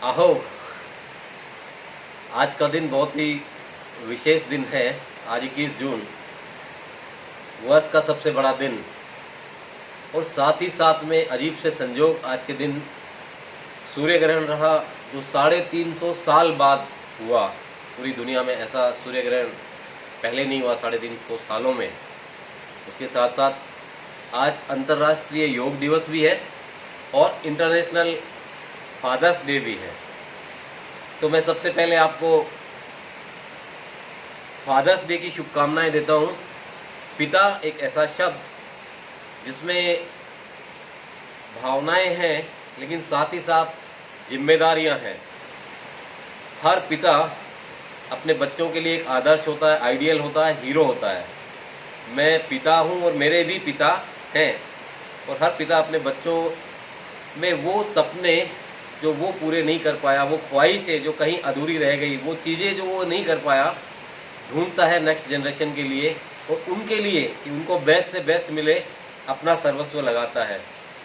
आहो, आज का दिन बहुत ही विशेष दिन है। आज 21 जून, वर्ष का सबसे बड़ा दिन। और साथ ही साथ में अजीब से संजोग, आज के दिन सूर्य ग्रहण रहा, जो 350 साल बाद हुआ। पूरी दुनिया में ऐसा सूर्य ग्रहण पहले नहीं हुआ 350 सालों में। उसके साथ साथ आज अंतर्राष्ट्रीय योग दिवस भी है और इंटरनेशनल फादर्स डे भी है। तो मैं सबसे पहले आपको फादर्स डे की शुभकामनाएं देता हूँ। पिता एक ऐसा शब्द जिसमें भावनाएं हैं, लेकिन साथ ही साथ जिम्मेदारियां हैं। हर पिता अपने बच्चों के लिए एक आदर्श होता है, आइडियल होता है, हीरो होता है। मैं पिता हूँ और मेरे भी पिता हैं, और हर पिता अपने बच्चों में वो सपने जो वो पूरे नहीं कर पाया, वो ख्वाहिशें जो कहीं अधूरी रह गई, वो चीज़ें जो वो नहीं कर पाया, ढूंढता है नेक्स्ट जनरेशन के लिए, और उनके लिए कि उनको बेस्ट से बेस्ट मिले, अपना सर्वस्व लगाता है।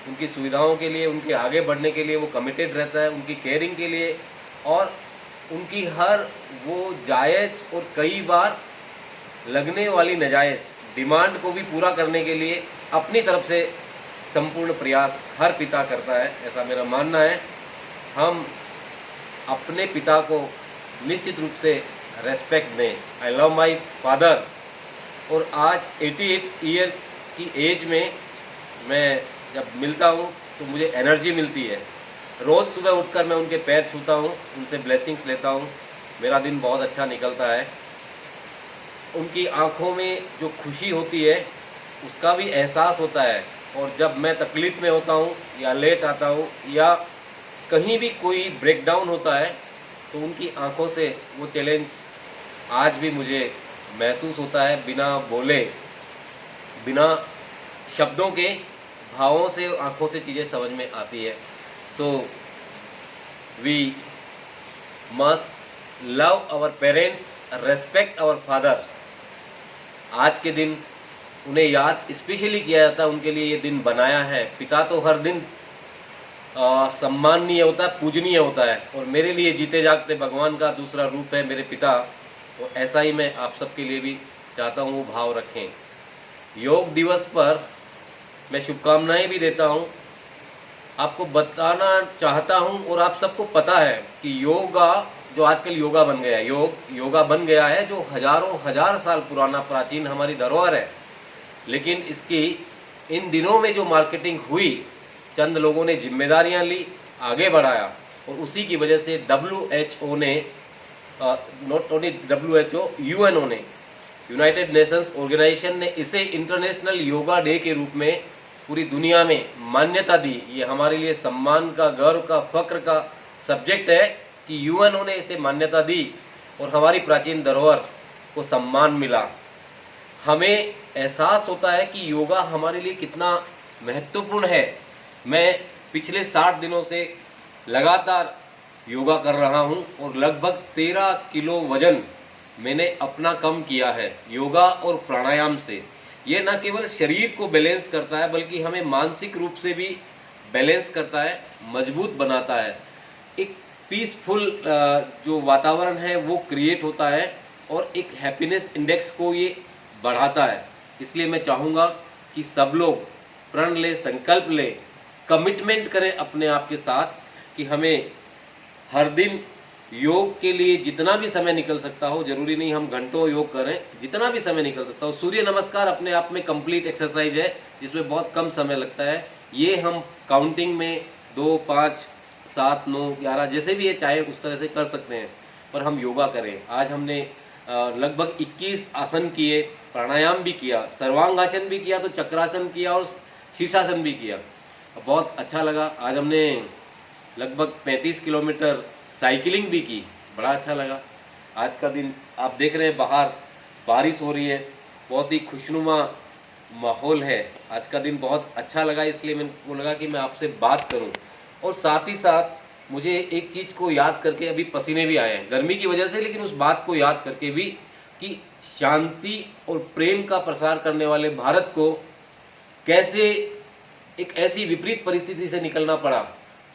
उनकी सुविधाओं के लिए, उनके आगे बढ़ने के लिए वो कमिटेड रहता है, उनकी केयरिंग के लिए, और उनकी हर वो जायज़ और कई बार लगने वाली नाजायज़ डिमांड को भी पूरा करने के लिए अपनी तरफ से संपूर्ण प्रयास हर पिता करता है, ऐसा मेरा मानना है। हम अपने पिता को निश्चित रूप से रेस्पेक्ट दें। I love my father. और आज 88 ईयर की एज में मैं जब मिलता हूँ तो मुझे एनर्जी मिलती है। रोज़ सुबह उठकर मैं उनके पैर छूता हूँ, उनसे ब्लेसिंग्स लेता हूँ, मेरा दिन बहुत अच्छा निकलता है। उनकी आँखों में जो खुशी होती है उसका भी एहसास होता है। और जब मैं तकलीफ़ में होता हूँ या लेट आता हूँ या कहीं भी कोई ब्रेकडाउन होता है, तो उनकी आंखों से वो चैलेंज आज भी मुझे महसूस होता है। बिना बोले, बिना शब्दों के, भावों से, आंखों से चीज़ें समझ में आती है। So we must love our parents, respect our father. आज के दिन उन्हें याद स्पेशली किया जाता है, उनके लिए ये दिन बनाया है। पिता तो हर दिन सम्माननीय होता है, पूजनीय होता है, और मेरे लिए जीते जागते भगवान का दूसरा रूप है मेरे पिता। तो ऐसा ही मैं आप सबके लिए भी चाहता हूँ, वो भाव रखें। योग दिवस पर मैं शुभकामनाएं भी देता हूँ। आपको बताना चाहता हूँ, और आप सबको पता है कि योगा जो आजकल योगा बन गया है, योगा बन गया है, जो हजारों हजार साल पुराना प्राचीन हमारी धरोहर है। लेकिन इसकी इन दिनों में जो मार्केटिंग हुई, चंद लोगों ने जिम्मेदारियां ली, आगे बढ़ाया, और उसी की वजह से WHO ने, नॉट ओनली WHO, UNO ने, यूनाइटेड नेशंस ऑर्गेनाइजेशन ने इसे इंटरनेशनल योगा डे के रूप में पूरी दुनिया में मान्यता दी। ये हमारे लिए सम्मान का, गर्व का, फक्र का सब्जेक्ट है कि UNO ने इसे मान्यता दी और हमारी प्राचीन धरोहर को सम्मान मिला। हमें एहसास होता है कि योगा हमारे लिए कितना महत्वपूर्ण है। मैं पिछले 60 दिनों से लगातार योगा कर रहा हूं, और लगभग 13 किलो वजन मैंने अपना कम किया है योगा और प्राणायाम से। ये न केवल शरीर को बैलेंस करता है, बल्कि हमें मानसिक रूप से भी बैलेंस करता है, मजबूत बनाता है। एक पीसफुल जो वातावरण है वो क्रिएट होता है, और एक हैप्पीनेस इंडेक्स को ये बढ़ाता है। इसलिए मैं चाहूँगा कि सब लोग प्रण ले, संकल्प ले, कमिटमेंट करें अपने आप के साथ कि हमें हर दिन योग के लिए जितना भी समय निकल सकता हो, जरूरी नहीं हम घंटों योग करें, जितना भी समय निकल सकता हो। सूर्य नमस्कार अपने आप में कंप्लीट एक्सरसाइज है, जिसमें बहुत कम समय लगता है। ये हम काउंटिंग में 2, 5, 7, 9, 11 जैसे भी है, चाहे उस तरह से कर सकते हैं, पर हम योगा करें। आज हमने लगभग 21 आसन किए, प्राणायाम भी किया, सर्वांगासन भी किया, तो चक्रासन किया और शीर्षासन भी किया। बहुत अच्छा लगा। आज हमने लगभग 35 किलोमीटर साइकिलिंग भी की, बड़ा अच्छा लगा। आज का दिन आप देख रहे हैं, बाहर बारिश हो रही है, बहुत ही खुशनुमा माहौल है। आज का दिन बहुत अच्छा लगा, इसलिए मेरे को लगा कि मैं आपसे बात करूं। और साथ ही साथ मुझे एक चीज़ को याद करके अभी पसीने भी आए हैं गर्मी की वजह से, लेकिन उस बात को याद करके भी कि शांति और प्रेम का प्रसार करने वाले भारत को कैसे एक ऐसी विपरीत परिस्थिति से निकलना पड़ा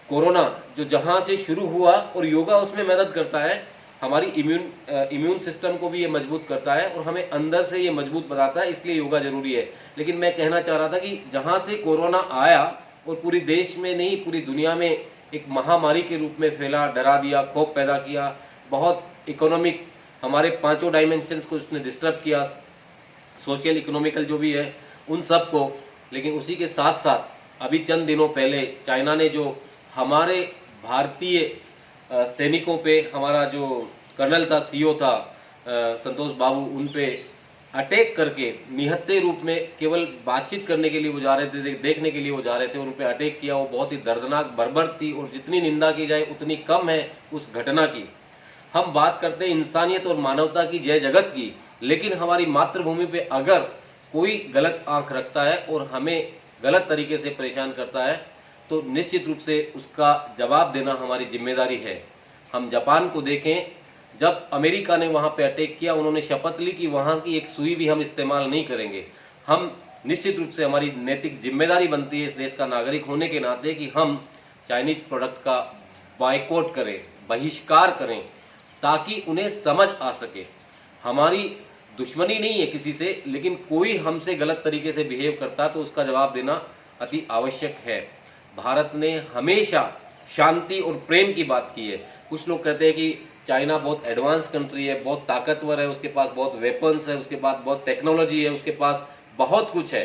कोरोना जो जहाँ से शुरू हुआ, और योगा उसमें मदद करता है, हमारी इम्यून सिस्टम को भी ये मजबूत करता है और हमें अंदर से ये मजबूत बनाता है, इसलिए योगा जरूरी है। लेकिन मैं कहना चाह रहा था कि जहाँ से कोरोना आया और पूरी देश में नहीं पूरी दुनिया में एक महामारी के रूप में फैला, डरा दिया, खौफ पैदा किया, बहुत इकोनॉमिक हमारे पांचों डायमेंशंस को उसने डिस्टर्ब किया, सोशल इकोनॉमिकल जो भी है उन सब को। लेकिन उसी के साथ साथ अभी चंद दिनों पहले चाइना ने जो हमारे भारतीय सैनिकों पे, हमारा जो कर्नल था, सीओ था संतोष बाबू, उन पे अटैक करके निहत्थे रूप में, केवल बातचीत करने के लिए वो जा रहे थे, देखने के लिए वो जा रहे थे, उन पे अटैक किया। वो बहुत ही दर्दनाक बर्बर थी और जितनी निंदा की जाए उतनी कम है उस घटना की। हम बात करते हैं इंसानियत और मानवता की, जय जगत की, लेकिन हमारी मातृभूमि पे अगर कोई गलत आंख रखता है और हमें गलत तरीके से परेशान करता है तो निश्चित रूप से उसका जवाब देना हमारी जिम्मेदारी है। हम जापान को देखें, जब अमेरिका ने वहाँ पे अटैक किया, उन्होंने शपथ ली कि वहाँ की एक सुई भी हम इस्तेमाल नहीं करेंगे। हम निश्चित रूप से, हमारी नैतिक जिम्मेदारी बनती है इस देश का नागरिक होने के नाते कि हम चाइनीज प्रोडक्ट का बायकॉट करें, बहिष्कार करें, ताकि उन्हें समझ आ सके। हमारी दुश्मनी नहीं है किसी से, लेकिन कोई हमसे गलत तरीके से बिहेव करता तो उसका जवाब देना अति आवश्यक है। भारत ने हमेशा शांति और प्रेम की बात की है। कुछ लोग कहते हैं कि चाइना बहुत एडवांस कंट्री है, बहुत ताकतवर है, उसके पास बहुत वेपन्स है, उसके पास बहुत टेक्नोलॉजी है, उसके पास बहुत कुछ है।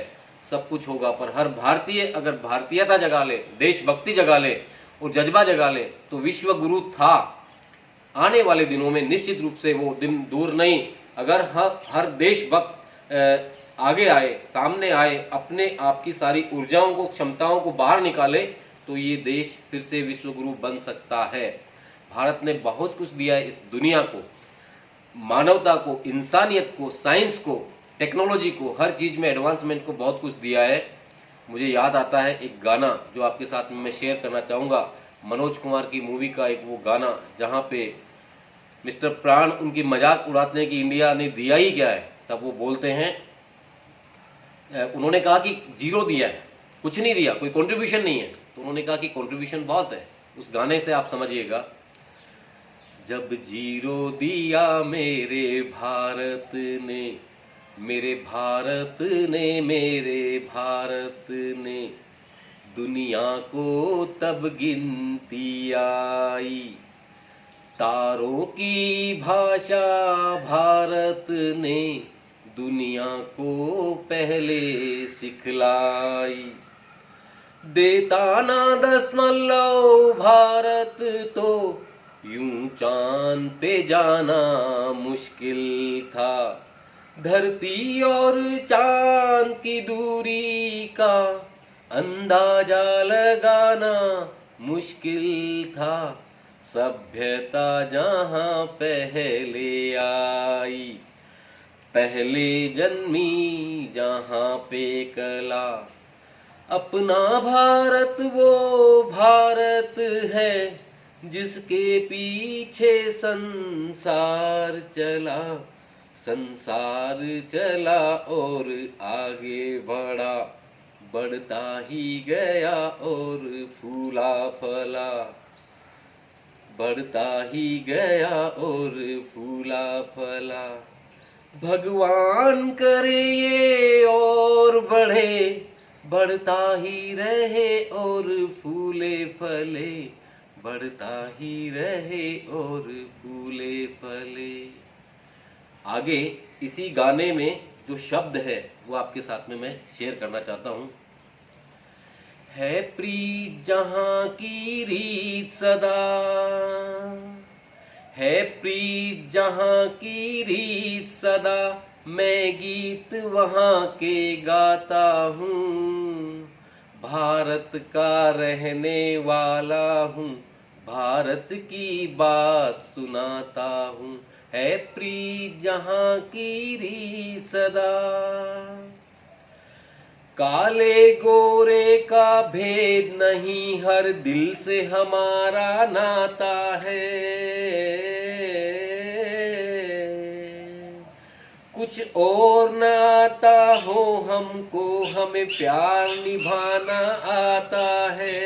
सब कुछ होगा, पर हर भारतीय अगर भारतीयता जगा ले, देशभक्ति जगा ले और जज्बा जगा ले तो विश्व गुरु था। आने वाले दिनों में निश्चित रूप से वो दिन दूर नहीं। अगर हर देशभक्त आगे आए, सामने आए, अपने आप की सारी ऊर्जाओं को, क्षमताओं को बाहर निकाले, तो ये देश फिर से विश्व गुरु बन सकता है। भारत ने बहुत कुछ दिया है इस दुनिया को, मानवता को, इंसानियत को, साइंस को, टेक्नोलॉजी को, हर चीज में एडवांसमेंट को बहुत कुछ दिया है। मुझे याद आता है एक गाना जो आपके साथ में मैं शेयर करना चाहूँगा, मनोज कुमार की मूवी का एक वो गाना जहाँ पे मिस्टर प्राण उनकी मजाक उड़ाते हैं कि इंडिया ने दिया ही क्या है। तब वो बोलते हैं, उन्होंने कहा कि जीरो दिया है, कुछ नहीं दिया, कोई कंट्रीब्यूशन नहीं है। तो उन्होंने कहा कि कंट्रीब्यूशन बहुत है। उस गाने से आप समझिएगा, जब जीरो दिया मेरे भारत ने, मेरे भारत ने, मेरे भारत ने, दुनिया को तब गिनती आई, तारों की भाषा भारत ने दुनिया को पहले सिखलाई, देता ना दशमलव भारत तो यूं चांद पे जाना मुश्किल था, धरती और चांद की दूरी का अंदाजा लगाना मुश्किल था, सभ्यता जहाँ पहले आई, पहले जन्मी जहाँ पे कला, अपना भारत वो भारत है जिसके पीछे संसार चला, संसार चला और आगे बढ़ा, बढ़ता ही गया और फूला फला, बढ़ता ही गया और फूला फला, भगवान करे ये और बढ़े, बढ़ता ही रहे और फूले फले, बढ़ता ही रहे और फूले फले। आगे इसी गाने में जो शब्द है वो आपके साथ में मैं शेयर करना चाहता हूँ। है प्रीत जहाँ की रीत सदा, है प्रीत जहाँ की रीत सदा, मैं गीत वहाँ के गाता हूँ, भारत का रहने वाला हूँ, भारत की बात सुनाता हूँ, है प्रीत जहाँ की रीत सदा, काले गोरे का भेद नहीं, हर दिल से हमारा नाता है, कुछ और न आता हो हमको, हमें प्यार निभाना आता है,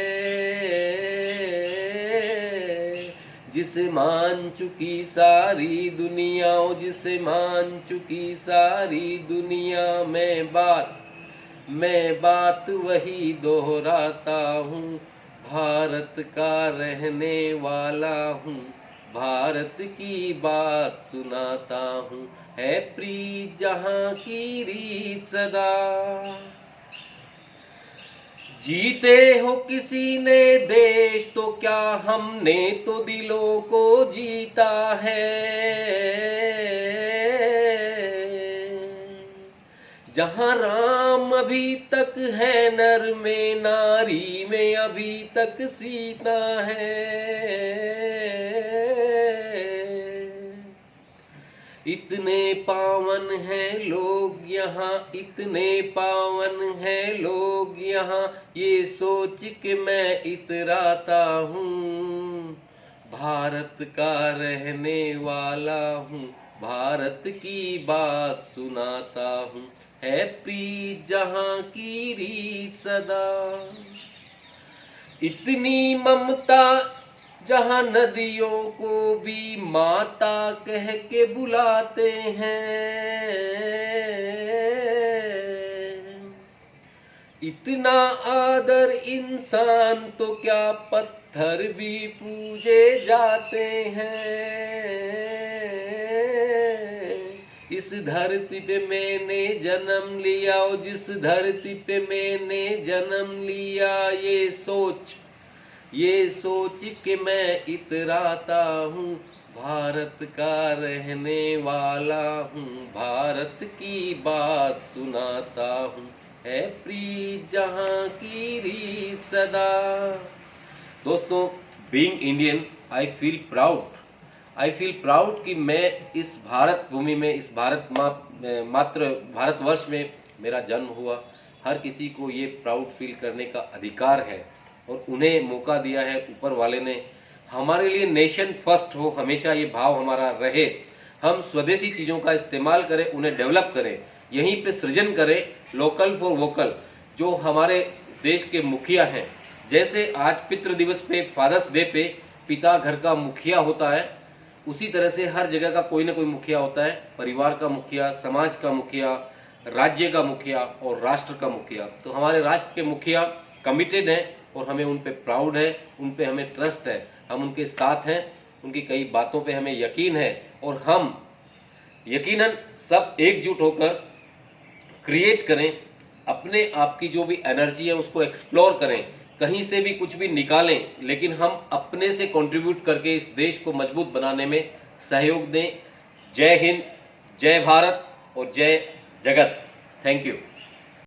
जिसे मान चुकी सारी दुनिया, ओ जिसे मान चुकी सारी दुनिया, मैं बात वही दोहराता हूँ, भारत का रहने वाला हूँ, भारत की बात सुनाता हूँ, है प्रीत जहाँ की रीत सदा। जीते हो किसी ने देश तो क्या, हमने तो दिलों को जीता है। जहाँ राम अभी तक है नर में, नारी में अभी तक सीता है। इतने पावन हैं लोग यहाँ, इतने पावन हैं लोग यहाँ, ये सोच के मैं इतराता हूँ, भारत का रहने वाला हूँ, भारत की बात सुनाता हूँ, है प्रीत जहाँ की रीत सदा। इतनी ममता जहाँ नदियों को भी माता कह के बुलाते हैं, इतना आदर इंसान तो क्या पत्थर भी पूजे जाते हैं। इस धरती पे मैंने जन्म लिया, और जिस धरती पे मैंने जन्म लिया, ये सोच के मैं इतराता हूँ, भारत का रहने वाला हूँ, भारत की बात सुनाता हूँ, है प्रीत जहाँ की रीत सदा। दोस्तों, being Indian I feel proud कि मैं इस भारत भूमि में, इस भारतवर्ष में मेरा जन्म हुआ। हर किसी को ये प्राउड फील करने का अधिकार है, और उन्हें मौका दिया है ऊपर वाले ने। हमारे लिए नेशन फर्स्ट हो, हमेशा ये भाव हमारा रहे। हम स्वदेशी चीज़ों का इस्तेमाल करें, उन्हें डेवलप करें, यहीं पे सृजन करें, लोकल फॉर वोकल। जो हमारे देश के मुखिया हैं, जैसे आज पितृ दिवस पे, फादर्स डे पे पिता घर का मुखिया होता है, उसी तरह से हर जगह का कोई ना कोई मुखिया होता है। परिवार का मुखिया, समाज का मुखिया, राज्य का मुखिया और राष्ट्र का मुखिया। तो हमारे राष्ट्र के मुखिया कमिटेड हैं, और हमें उन पे प्राउड है, उन पे हमें ट्रस्ट है, हम उनके साथ हैं, उनकी कई बातों पे हमें यकीन है, और हम यकीनन सब एकजुट होकर क्रिएट करें, अपने आप की जो भी एनर्जी है उसको एक्सप्लोर करें, कहीं से भी कुछ भी निकालें, लेकिन हम अपने से कंट्रीब्यूट करके इस देश को मजबूत बनाने में सहयोग दें। जय हिंद, जय भारत और जय जगत। Thank you.